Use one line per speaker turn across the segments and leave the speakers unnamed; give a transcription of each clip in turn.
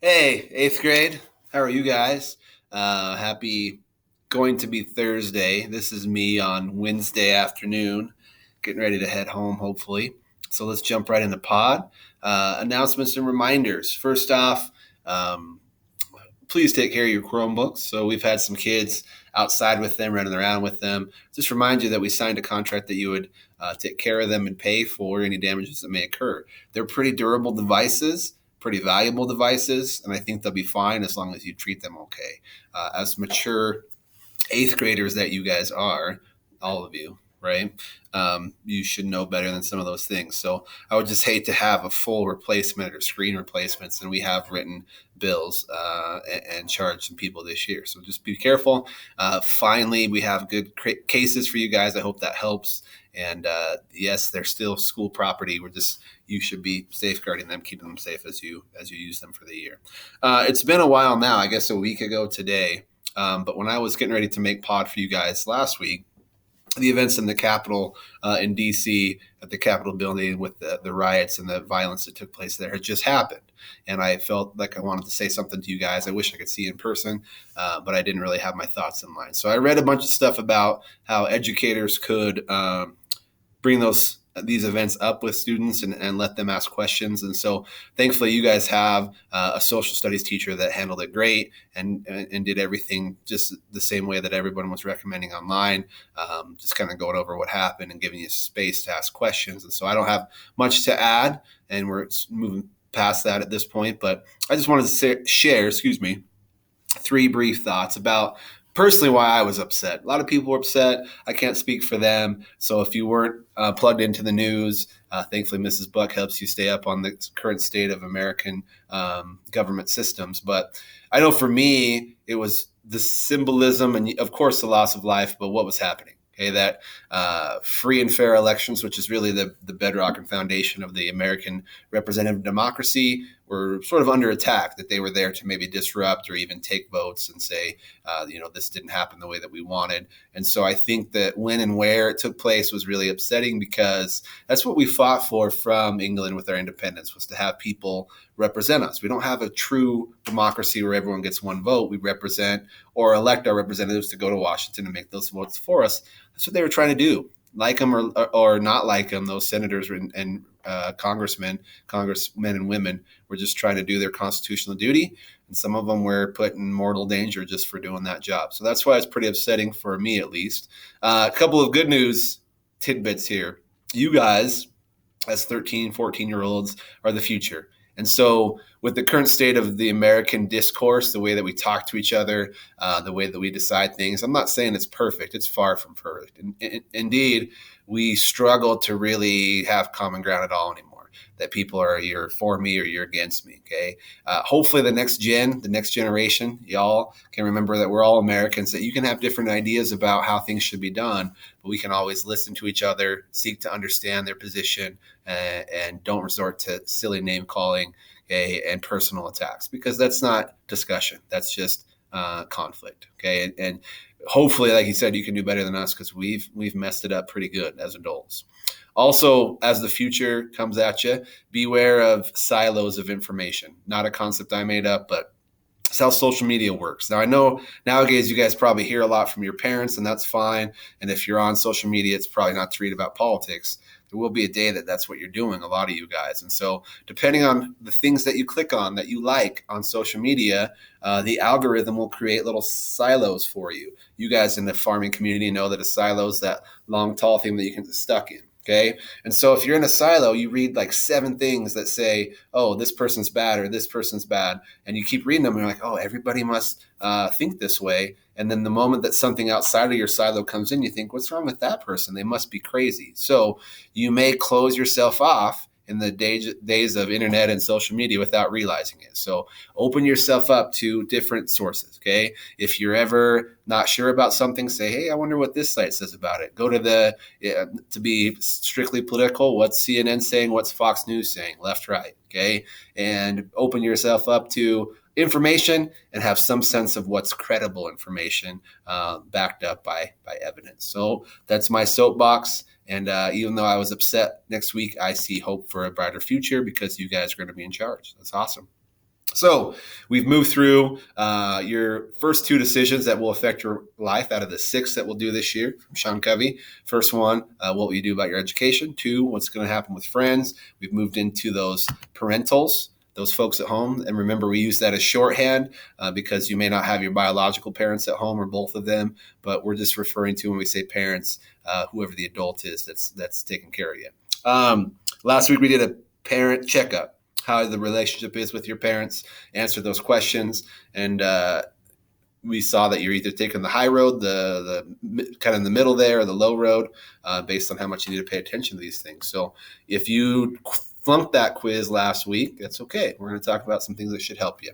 Hey, eighth grade. How are you guys? Happy going to be Thursday. This is me on Wednesday afternoon, getting ready to head home, hopefully. So let's jump right into pod. Announcements and reminders. First off, um, please take care of your Chromebooks. So we've had some kids outside with them, running around with them. Just remind you that we signed a contract that you would take care of them and pay for any damages that may occur. They're pretty durable devices, pretty valuable devices, and I think they'll be fine as long as you treat them okay. As mature eighth graders that you guys are, all of you, right? You should know better than some of those things. So I would just hate to have a full replacement or screen replacements, and we have written bills and charged some people this year. So just be careful. Finally, we have good cases for you guys. I hope that helps. And yes, they're still school property. You should be safeguarding them, keeping them safe as you use them for the year. It's been a while now. I guess a week ago today. But when I was getting ready to make pod for you guys last week, the events in the Capitol in D.C. at the Capitol building with the riots and the violence that took place there had just happened. And I felt like I wanted to say something to you guys. I wish I could see you in person, but I didn't really have my thoughts in line. So I read a bunch of stuff about how educators could bring these events up with students and let them ask questions. And so thankfully you guys have a social studies teacher that handled it great and did everything just the same way that everyone was recommending online, just kind of going over what happened and giving you space to ask questions. And so I don't have much to add, and we're moving past that at this point, but I just wanted to share, three brief thoughts about personally why I was upset. A lot of people were upset. I can't speak for them. So if you weren't plugged into the news, thankfully Mrs. Buck helps you stay up on the current state of American government systems. But I know for me, it was the symbolism and, of course, the loss of life, but what was happening. Okay, that free and fair elections, which is really the bedrock and foundation of the American representative democracy, were sort of under attack, that they were there to maybe disrupt or even take votes and say, this didn't happen the way that we wanted. And so I think that when and where it took place was really upsetting, because that's what we fought for from England with our independence, was to have people represent us. We don't have a true democracy where everyone gets one vote. We represent or elect our representatives to go to Washington and make those votes for us. That's what they were trying to do. Like them or not like them, those senators and congressmen and women were just trying to do their constitutional duty. And some of them were put in mortal danger just for doing that job. So that's why it's pretty upsetting for me, at least. A couple of good news tidbits here. You guys, as 13, 14-year-olds, are the future. And so with the current state of the American discourse, the way that we talk to each other, the way that we decide things, I'm not saying it's perfect. It's far from perfect. Indeed, we struggle to really have common ground at all anymore, that people are you're for me or you're against me, okay? Hopefully the next generation, y'all can remember that we're all Americans, that you can have different ideas about how things should be done, but we can always listen to each other, seek to understand their position, and don't resort to silly name calling, okay, and personal attacks, because that's not discussion. That's just conflict, okay? And hopefully, like you said, you can do better than us, because we've messed it up pretty good as adults. Also, as the future comes at you, beware of silos of information. Not a concept I made up, but it's how social media works. Now, I know nowadays you guys probably hear a lot from your parents, and that's fine. And if you're on social media, it's probably not to read about politics. There will be a day that that's what you're doing, a lot of you guys. And so depending on the things that you click on, that you like on social media, the algorithm will create little silos for you. You guys in the farming community know that a silo is that long, tall thing that you can get stuck in. Okay. And so if you're in a silo, you read like 7 things that say, oh, this person's bad or this person's bad. And you keep reading them and you're like, oh, everybody must think this way. And then the moment that something outside of your silo comes in, you think, what's wrong with that person? They must be crazy. So you may close yourself off in the days of internet and social media without realizing it. So open yourself up to different sources, okay? If you're ever not sure about something, say, hey, I wonder what this site says about it. Go to to be strictly political, what's CNN saying, what's Fox News saying, left, right, okay? And open yourself up to information and have some sense of what's credible information backed up by evidence. So that's my soapbox. And even though I was upset, next week I see hope for a brighter future, because you guys are going to be in charge. That's awesome. So we've moved through your first 2 decisions that will affect your life out of the 6 that we'll do this year from Sean Covey. First one, what will you do about your education? 2, what's going to happen with friends? We've moved into those parentals, those folks at home. And remember, we use that as shorthand because you may not have your biological parents at home or both of them, but we're just referring to when we say parents, whoever the adult is that's taking care of you. Last week we did a parent checkup, how the relationship is with your parents, answer those questions. And we saw that you're either taking the high road, the kind of in the middle there, or the low road, based on how much you need to pay attention to these things. So if you flunked that quiz last week, that's okay. We're going to talk about some things that should help you.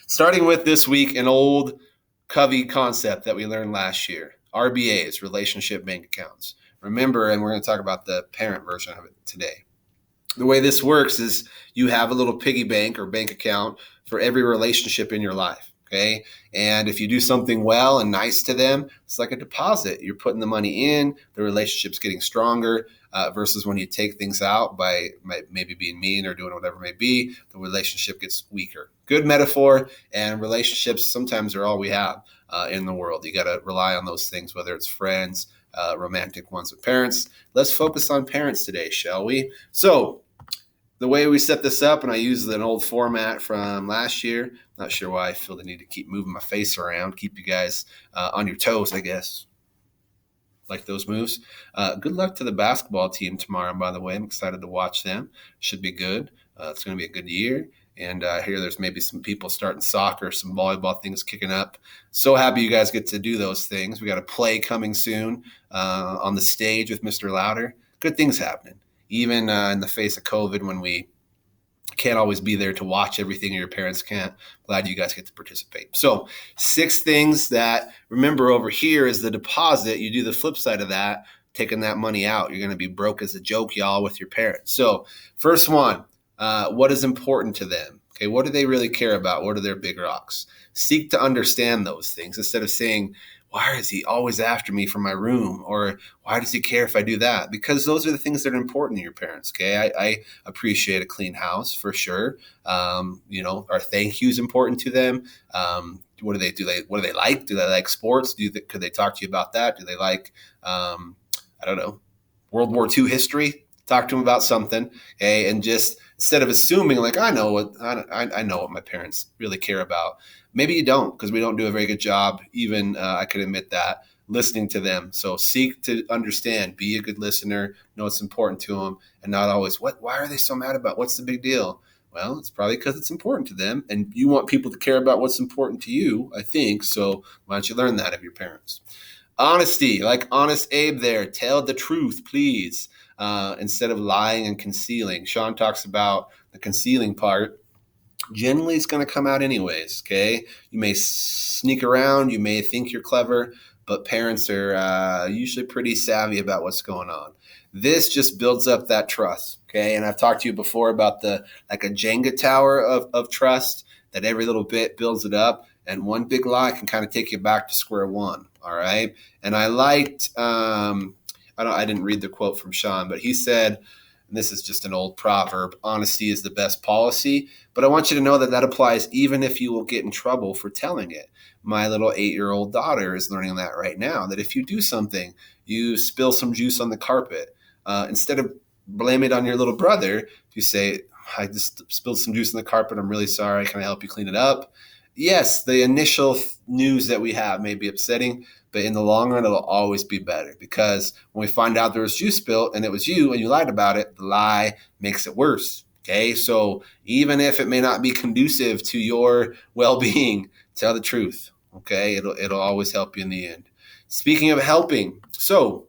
Starting with this week, an old Covey concept that we learned last year, RBAs, relationship bank accounts. Remember, and we're going to talk about the parent version of it today. The way this works is you have a little piggy bank or bank account for every relationship in your life, okay? And if you do something well and nice to them, it's like a deposit. You're putting the money in, the relationship's getting stronger, versus when you take things out by maybe being mean or doing whatever it may be, the relationship gets weaker. Good metaphor, and relationships sometimes are all we have in the world. You got to rely on those things, whether it's friends, romantic ones with parents. Let's focus on parents today, shall we? So the way we set this up, and I use an old format from last year. Not sure why I feel the need to keep moving my face around, keep you guys on your toes, I guess. Like those moves. Good luck to the basketball team tomorrow, by the way. I'm excited to watch them. Should be good. It's going to be a good year. And I hear there's maybe some people starting soccer, some volleyball things kicking up. So happy you guys get to do those things. We got a play coming soon on the stage with Mr. Louder. Good things happening. Even in the face of COVID, when we can't always be there to watch everything, or your parents can't. Glad you guys get to participate. So 6 things that, remember, over here is the deposit. You do the flip side of that, taking that money out. You're going to be broke as a joke, y'all, with your parents. So first one, what is important to them? Okay, what do they really care about? What are their big rocks? Seek to understand those things instead of saying, why is he always after me for my room? Or why does he care if I do that? Because those are the things that are important to your parents. Okay, I appreciate a clean house for sure. Our thank you is important to them. What do they do? What do they like? Do they like sports? Could they talk to you about that? Do they like, World War II history? Talk to them about something. Okay, and just instead of assuming like I know what my parents really care about. Maybe you don't, because we don't do a very good job, even I can admit that, listening to them. So seek to understand, be a good listener, know what's important to them, and not always, why are they so mad about? What's the big deal? Well, it's probably because it's important to them, and you want people to care about what's important to you, I think. So why don't you learn that of your parents? Honesty, like Honest Abe there, tell the truth, please, instead of lying and concealing. Sean talks about the concealing part. Generally, it's going to come out anyways, okay? You may sneak around, you may think you're clever, but parents are usually pretty savvy about what's going on. This just builds up that trust, okay? And I've talked to you before about like a Jenga tower of trust, that every little bit builds it up, and one big lie can kind of take you back to square one, all right? And I liked, I didn't read the quote from Sean, but he said, and this is just an old proverb, honesty is the best policy. But I want you to know that applies even if you will get in trouble for telling it. My little 8-year-old daughter is learning that right now, that if you do something, you spill some juice on the carpet, instead of blame it on your little brother, if you say, I just spilled some juice on the carpet, I'm really sorry, can I help you clean it up? Yes, the initial news that we have may be upsetting, but in the long run, it'll always be better, because when we find out there was juice spilled and it was you and you lied about it, the lie makes it worse. Okay, so even if it may not be conducive to your well-being, tell the truth. Okay, it'll always help you in the end. Speaking of helping, so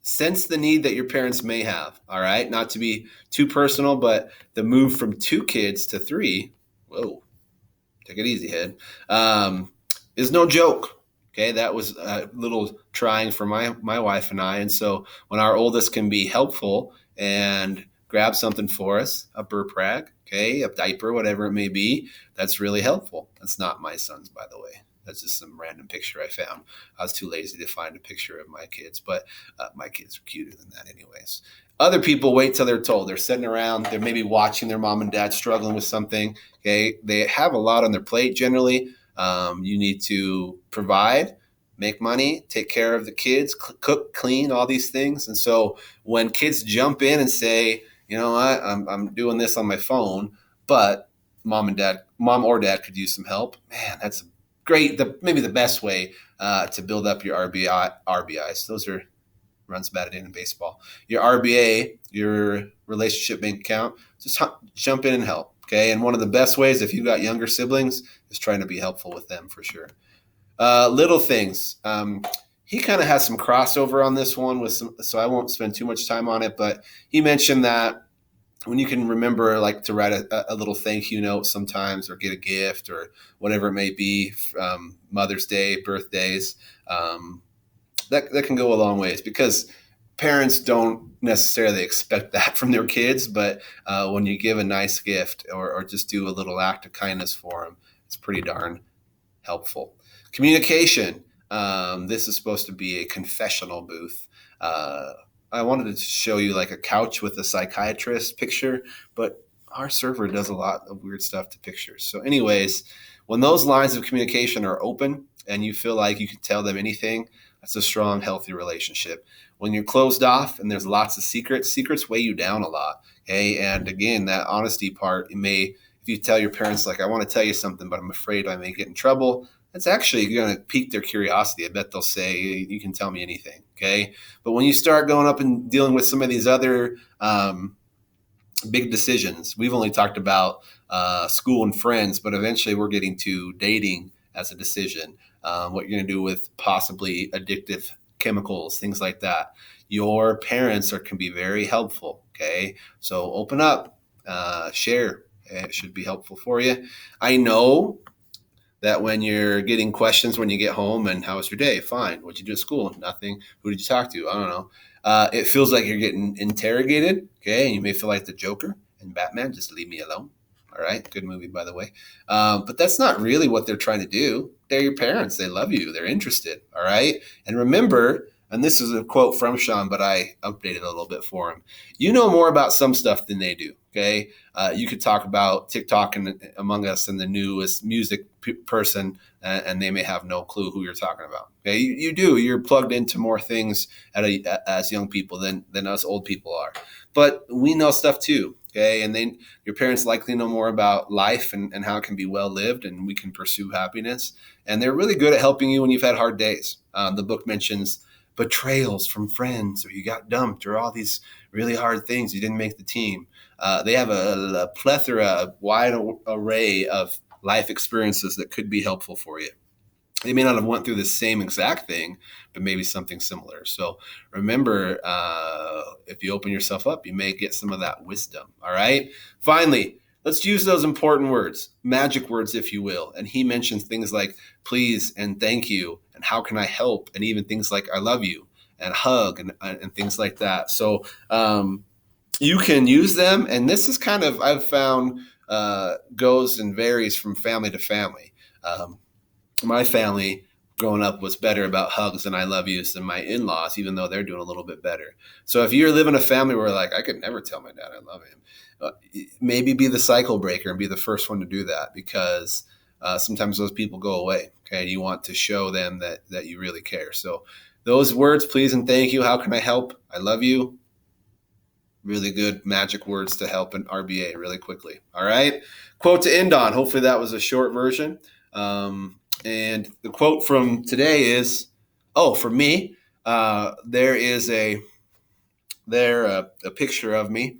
sense the need that your parents may have. All right, not to be too personal, but the move from 2 kids to 3, whoa, take it easy, head, is no joke. Okay, that was a little trying for my wife and I. And so when our oldest can be helpful and grab something for us, a burp rag, okay, a diaper, whatever it may be, that's really helpful. That's not my son's, by the way. That's just some random picture I found. I was too lazy to find a picture of my kids, but my kids are cuter than that anyways. Other people wait till they're told. They're sitting around, they're maybe watching their mom and dad struggling with something. Okay. They have a lot on their plate generally. You need to provide, make money, take care of the kids, cook, clean, all these things. And so when kids jump in and say, you know what, I'm doing this on my phone, but mom or dad could use some help. Man, that's great. Maybe the best way to build up your RBIs. Those are runs batted in baseball. Your RBA, your relationship bank account, just jump in and help. Okay. And one of the best ways, if you've got younger siblings, is trying to be helpful with them for sure. Little things. He kind of has some crossover on this one with some, so I won't spend too much time on it, but he mentioned that when you can remember like to write a little thank you note sometimes or get a gift or whatever it may be, Mother's Day, birthdays, that can go a long ways because parents don't necessarily expect that from their kids. But when you give a nice gift or just do a little act of kindness for them, it's pretty darn helpful. Communication. This is supposed to be a confessional booth. I wanted to show you like a couch with a psychiatrist picture, but our server does a lot of weird stuff to pictures. So anyways, when those lines of communication are open and you feel like you can tell them anything, that's a strong, healthy relationship. When you're closed off and there's lots of secrets weigh you down a lot. Okay. And again, that honesty part, if you tell your parents, like, I want to tell you something, but I'm afraid I may get in trouble, that's actually going to pique their curiosity. I bet they'll say, you can tell me anything. Okay. But when you start going up and dealing with some of these other big decisions, we've only talked about school and friends, but eventually we're getting to dating as a decision, what you're going to do with possibly addictive chemicals, things like that. Your parents can be very helpful. Okay. So open up, share. It should be helpful for you. I know that when you're getting questions when you get home and how was your day? Fine. What'd you do at school? Nothing. Who did you talk to? I don't know. It feels like you're getting interrogated. Okay. And you may feel like the Joker and Batman, just leave me alone. All right. Good movie, by the way. But that's not really what they're trying to do. They're your parents. They love you. They're interested. All right. And remember, and this is a quote from Sean, but I updated a little bit for him. You know more about some stuff than they do. Okay. You could talk about TikTok and Among Us and the newest music person, and they may have no clue who you're talking about. Okay. You do. You're plugged into more things as young people than us old people are. But we know stuff too. Okay. And then your parents likely know more about life and how it can be well lived, and we can pursue happiness. And they're really good at helping you when you've had hard days. The book mentions betrayals from friends, or you got dumped, or all these really hard things, you didn't make the team. They have a plethora, a wide array of life experiences that could be helpful for you. They may not have went through the same exact thing, but maybe something similar. So remember, if you open yourself up, you may get some of that wisdom. All right. Finally, let's use those important words, magic words, if you will. And he mentions things like please and thank you and how can I help, and even things like I love you and hug and things like that. So you can use them. And this is kind of, I've found, goes and varies from family to family. My family growing up was better about hugs and I love yous than my in-laws, even though they're doing a little bit better. So if you're living a family where like, I could never tell my dad I love him, maybe be the cycle breaker and be the first one to do that, because sometimes those people go away. Okay. And you want to show them that you really care. So those words, please and thank you. How can I help? I love you. Really good magic words to help an RBA really quickly. All right. Quote to end on. Hopefully that was a short version. And the quote from today is, for me, there is a picture of me.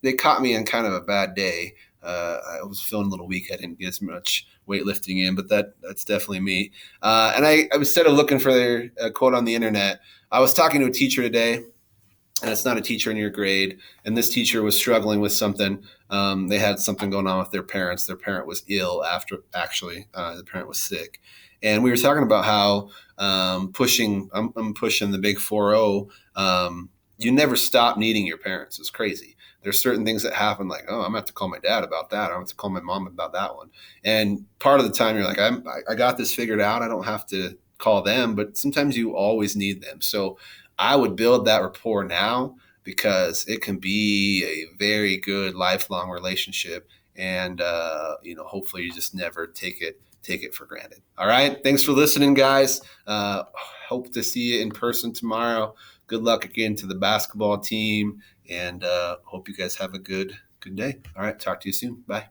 They caught me on kind of a bad day. I was feeling a little weak. I didn't get as much weightlifting in, but that's definitely me. And I instead of looking for their quote on the internet, I was talking to a teacher today, and it's not a teacher in your grade. And this teacher was struggling with something. They had something going on with their parents. Their parent was ill the parent was sick. And we were talking about how I'm pushing the big 4-0. You never stop needing your parents. It's crazy. There's certain things that happen like, I'm going to have to call my dad about that. I'm going to have to call my mom about that one. And part of the time you're like, I got this figured out. I don't have to call them, but sometimes you always need them. So I would build that rapport now because it can be a very good lifelong relationship. And, hopefully you just never take it for granted. All right. Thanks for listening, guys. Hope to see you in person tomorrow. Good luck again to the basketball team, and hope you guys have a good day. All right. Talk to you soon. Bye.